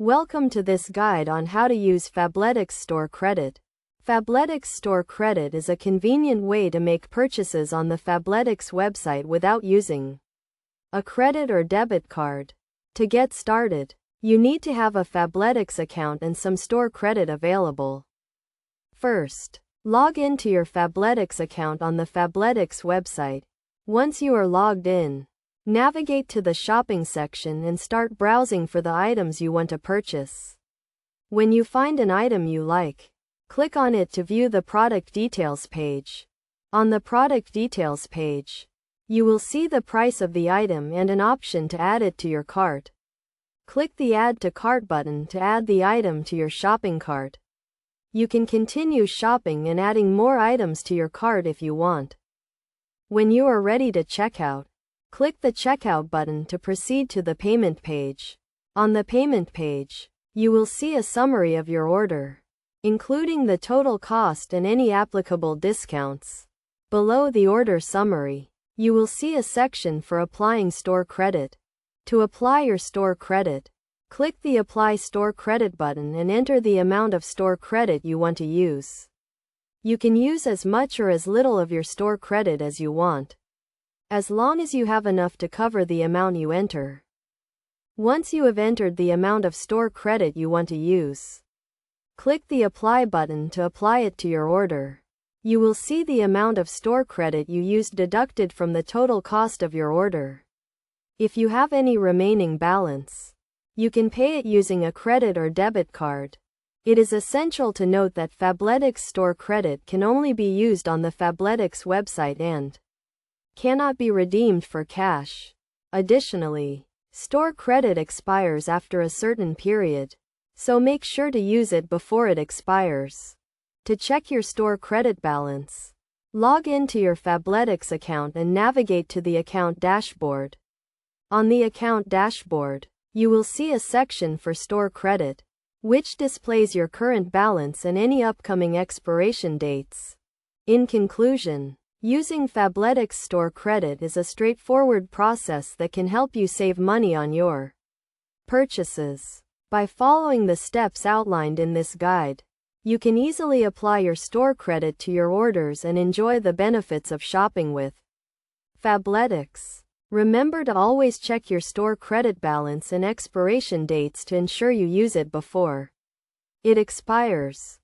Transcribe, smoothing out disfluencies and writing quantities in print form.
Welcome to this guide on how to use Fabletics Store Credit. Fabletics Store Credit is a convenient way to make purchases on the Fabletics website without using a credit or debit card. To get started, you need to have a Fabletics account and some store credit available. First, log into your Fabletics account on the Fabletics website. Once you are logged in, navigate to the shopping section and start browsing for the items you want to purchase. When you find an item you like, click on it to view the product details page. On the product details page, you will see the price of the item and an option to add it to your cart. Click the Add to Cart button to add the item to your shopping cart. You can continue shopping and adding more items to your cart if you want. When you are ready to check out, click the Checkout button to proceed to the payment page. On the payment page, you will see a summary of your order, including the total cost and any applicable discounts. Below the order summary, you will see a section for applying store credit. To apply your store credit, click the Apply Store Credit button and enter the amount of store credit you want to use. You can use as much or as little of your store credit as you want, as long as you have enough to cover the amount you enter. Once you have entered the amount of store credit you want to use, click the Apply button to apply it to your order. You will see the amount of store credit you used deducted from the total cost of your order. If you have any remaining balance, you can pay it using a credit or debit card. It is essential to note that Fabletics Store Credit can only be used on the Fabletics website and cannot be redeemed for cash. Additionally, store credit expires after a certain period, so make sure to use it before it expires. To check your store credit balance, log into your Fabletics account and navigate to the account dashboard. On the account dashboard, you will see a section for store credit, which displays your current balance and any upcoming expiration dates. In conclusion, using Fabletics Store Credit is a straightforward process that can help you save money on your purchases. By following the steps outlined in this guide, you can easily apply your store credit to your orders and enjoy the benefits of shopping with Fabletics. Remember to always check your store credit balance and expiration dates to ensure you use it before it expires.